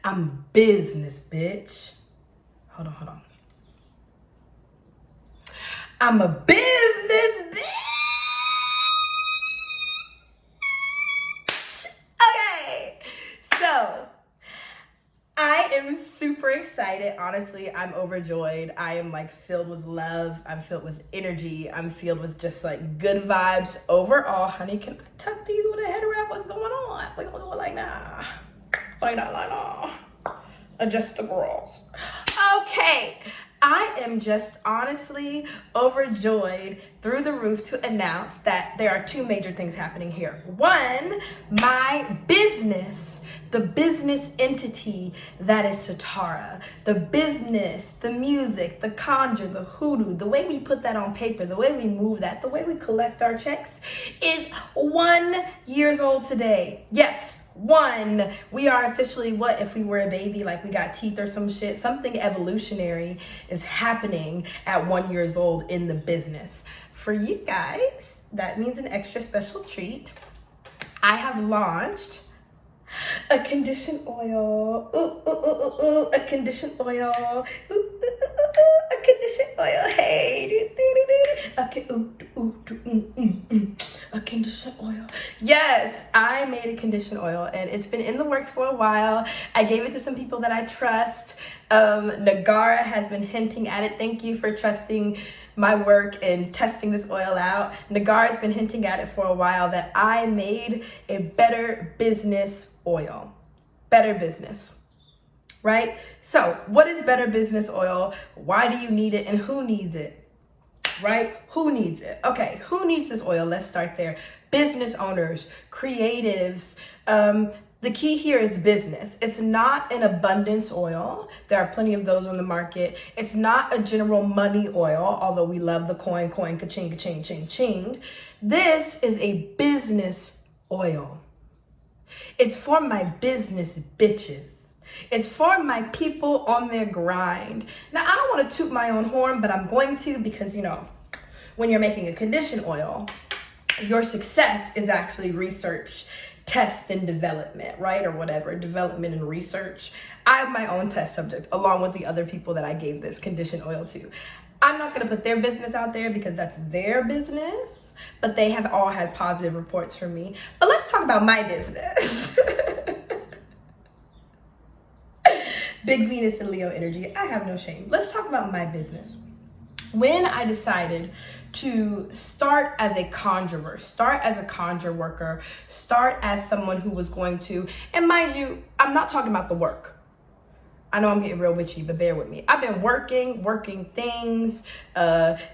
I'm business, bitch. Hold on. I'm a business, bitch. Okay, so I am super excited. Honestly, I'm overjoyed. I am like filled with love. I'm filled with energy. I'm filled with just like good vibes overall. Honey, can I tuck these with a head wrap? What's going on? Like, nah. Nah. Adjust the girls. Okay. I am just honestly overjoyed through the roof to announce that there are two major things happening here. One, my business, the business entity that is Satarra, the business, the music, the conjure, the hoodoo, the way we put that on paper, the way we move that, the way we collect our checks is 1 year old today. Yes. One, we are officially what if we were a baby, like we got teeth or some shit. Something evolutionary is happening at 1 year old in the business. For you guys, that means an extra special treat. I have launched a condition oil. A condition oil. A condition oil. Hey. A condition oil. Yes, I made a condition oil and it's been in the works for a while. I gave it to some people that I trust. Nagara has been hinting at it. Thank you for trusting my work and testing this oil out. Nagara has been hinting at it for a while that I made a better business oil. Better business, right? So what is better business oil? Why do you need it and who needs it? Right? Who needs it? Okay, who needs this oil? Let's start there. Business owners, creatives. The key here is business. It's not an abundance oil. There are plenty of those on the market. It's not a general money oil, although we love the coin, ka-ching, ka-ching, ching, ching. This is a business oil. It's for my business bitches. It's for my people on their grind. Now, I don't want to toot my own horn, but I'm going to because, when you're making a condition oil, your success is actually research, test, and development, right? Or whatever, development and research. I have my own test subject along with the other people that I gave this condition oil to. I'm not going to put their business out there because that's their business, but they have all had positive reports from me. But let's talk about my business. Big Venus and Leo energy. I have no shame. Let's talk about my business. When I decided to start as a conjurer, start as a conjure worker, start as someone who was going to, and mind you, I'm not talking about the work. I know I'm getting real witchy, but bear with me. I've been working things,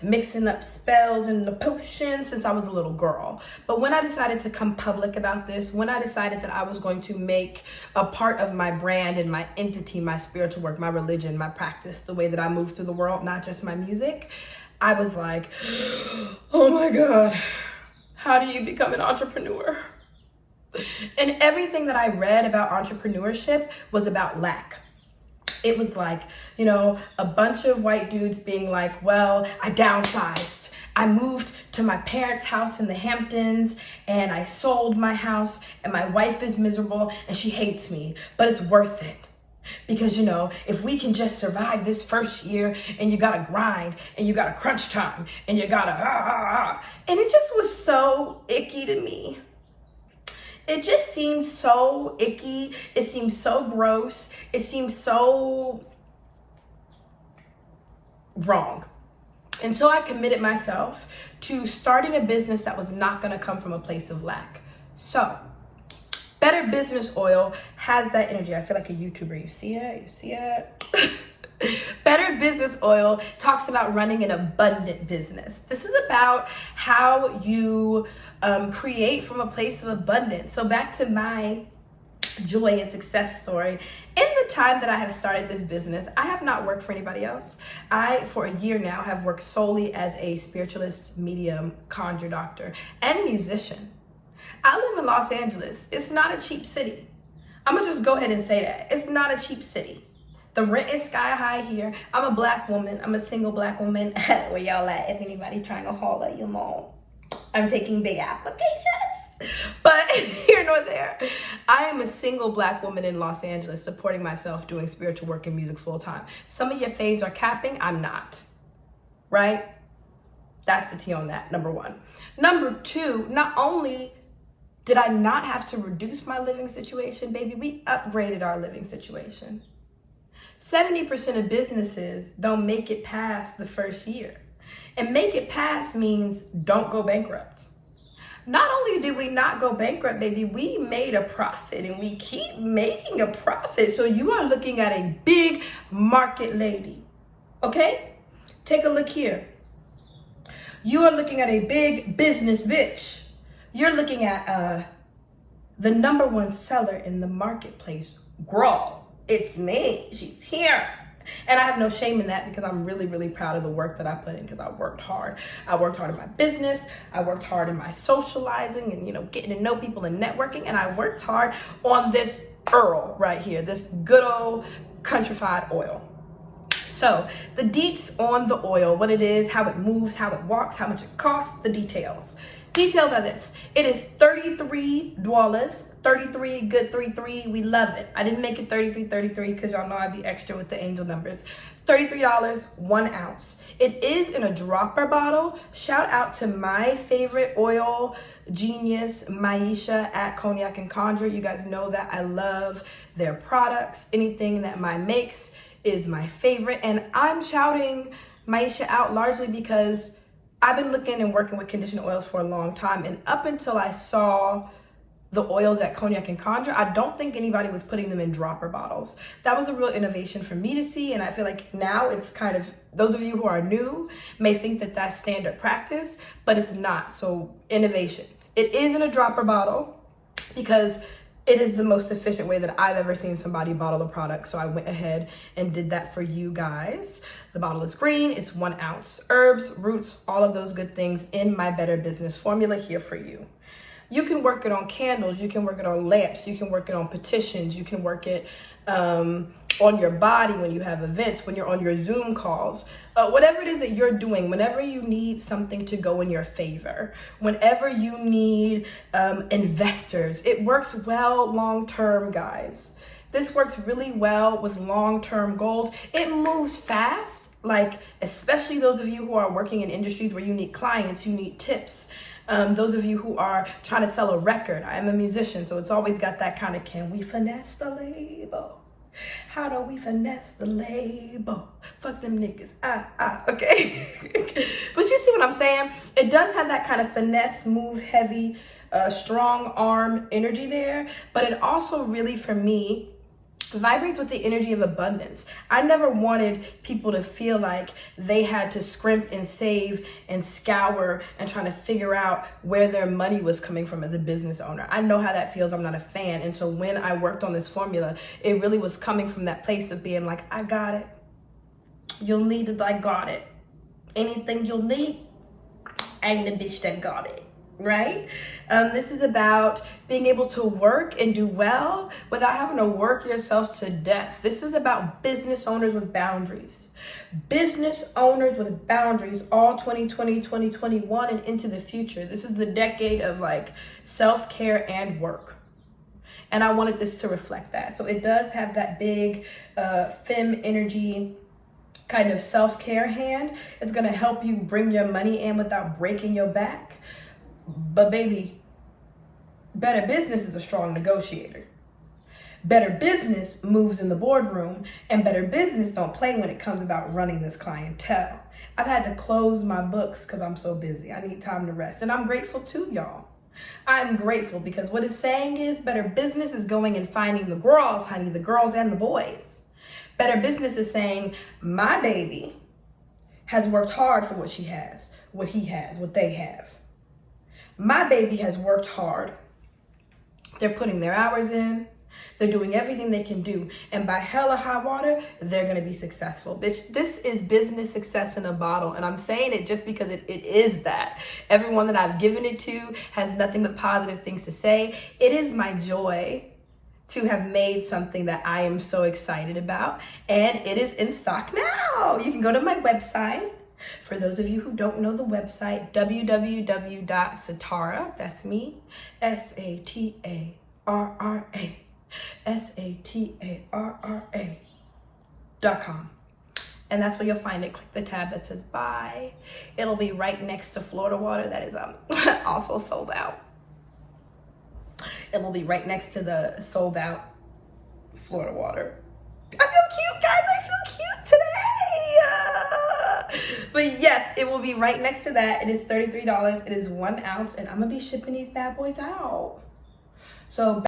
mixing up spells and the potions since I was a little girl. But when I decided to come public about this, when I decided that I was going to make a part of my brand and my entity, my spiritual work, my religion, my practice, the way that I move through the world, not just my music, I was like, oh my God, how do you become an entrepreneur? And everything that I read about entrepreneurship was about lack. It was like, a bunch of white dudes being like, well, I downsized. I moved to my parents' house in the Hamptons and I sold my house and my wife is miserable and she hates me, but it's worth it. Because, if we can just survive this first year and you gotta grind and you gotta crunch time and you gotta, and it just was so icky to me. It just seems so icky. It seems so gross. It seems so wrong. And so I committed myself to starting a business that was not going to come from a place of lack. So, Better Business Oil has that energy. I feel like a YouTuber. You see it? Better Business Oil talks about running an abundant business. This is about how you create from a place of abundance. So back to my joy and success story. In the time that I have started this business, I have not worked for anybody else. I, for a year now, have worked solely as a spiritualist, medium, conjure doctor, and musician. I live in Los Angeles. It's not a cheap city. I'm gonna just go ahead and say that. It's not a cheap city. The rent is sky high here. I'm a black woman. I'm a single black woman. Where y'all at? If anybody trying to holler, I'm taking big applications. But here nor there, I am a single Black woman in Los Angeles supporting myself doing spiritual work and music full time. Some of your faves are capping, I'm not, right? That's the tea on that, number one. Number two, not only did I not have to reduce my living situation, baby, we upgraded our living situation. 70% of businesses don't make it past the first year. And make it past means don't go bankrupt. Not only did we not go bankrupt, baby, we made a profit and we keep making a profit. So you are looking at a big market, lady. Okay? Take a look here. You are looking at a big business, bitch. You're looking at the number one seller in the marketplace. Girl, it's me. She's here. And I have no shame in that because I'm really, really proud of the work that I put in because I worked hard. I worked hard in my business. I worked hard in my socializing and, getting to know people and networking. And I worked hard on this Earl right here, this good old countrified oil. So the deets on the oil, what it is, how it moves, how it walks, how much it costs, the details. Details are this. It is $33. 33, good 33, we love it. I didn't make it 33 because y'all know I'd be extra with the angel numbers. $33, 1 ounce. It is in a dropper bottle. Shout out to my favorite oil genius, Maisha at Cognac and Conjure. You guys know that I love their products. Anything that Mai makes is my favorite. And I'm shouting Maisha out largely because I've been looking and working with conditioning oils for a long time. And up until I saw the oils at Cognac and Conjure, I don't think anybody was putting them in dropper bottles. That was a real innovation for me to see, and I feel like now it's kind of, those of you who are new may think that that's standard practice, but it's not. So innovation. It is in a dropper bottle because it is the most efficient way that I've ever seen somebody bottle a product. So I went ahead and did that for you guys. The bottle is green, it's 1 ounce. Herbs, roots, all of those good things in my Better Business formula here for you. You can work it on candles, you can work it on lamps, you can work it on petitions, you can work it on your body when you have events, when you're on your Zoom calls, whatever it is that you're doing, whenever you need something to go in your favor, whenever you need investors, it works well long-term, guys. This works really well with long-term goals. It moves fast, like especially those of you who are working in industries where you need clients, you need tips. Those of you who are trying to sell a record, I am a musician, so it's always got that kind of, can we finesse the label? How do we finesse the label? Fuck them niggas, okay. But you see what I'm saying? It does have that kind of finesse, move heavy, strong arm energy there, but it also really, for me, vibrates with the energy of abundance. I never wanted people to feel like they had to scrimp and save and scour and trying to figure out where their money was coming from as a business owner. I know how that feels. I'm not a fan. And so when I worked on this formula, it really was coming from that place of being like, I got it. You'll need it. I got it. Anything you'll need, I'm the bitch that got it. Right? This is about being able to work and do well without having to work yourself to death. This is about business owners with boundaries. Business owners with boundaries all 2020, 2021 and into the future. This is the decade of like self-care and work. And I wanted this to reflect that. So it does have that big femme energy kind of self-care hand. It's going to help you bring your money in without breaking your back. But baby, Better Business is a strong negotiator. Better Business moves in the boardroom, and Better Business don't play when it comes about running this clientele. I've had to close my books because I'm so busy. I need time to rest, and I'm grateful too, y'all. I'm grateful because what it's saying is Better Business is going and finding the girls, honey, the girls and the boys. Better Business is saying, my baby has worked hard for what she has, what he has, what they have. My baby has worked hard. They're putting their hours in. They're doing everything they can do. And by hell or high water, they're going to be successful. Bitch, this is business success in a bottle. And I'm saying it just because it is that. Everyone that I've given it to has nothing but positive things to say. It is my joy to have made something that I am so excited about. And it is in stock now. You can go to my website, For those of you who don't know the website, www.satarra, that's me, SATARRA.com. And that's where you'll find it. Click the tab that says buy. It'll be right next to Florida Water that is also sold out. It will be right next to the sold out Florida Water. I feel cute, guys. I feel cute today. But yes, it will be right next to that. It is $33. It is 1 ounce, and I'm gonna be shipping these bad boys out. So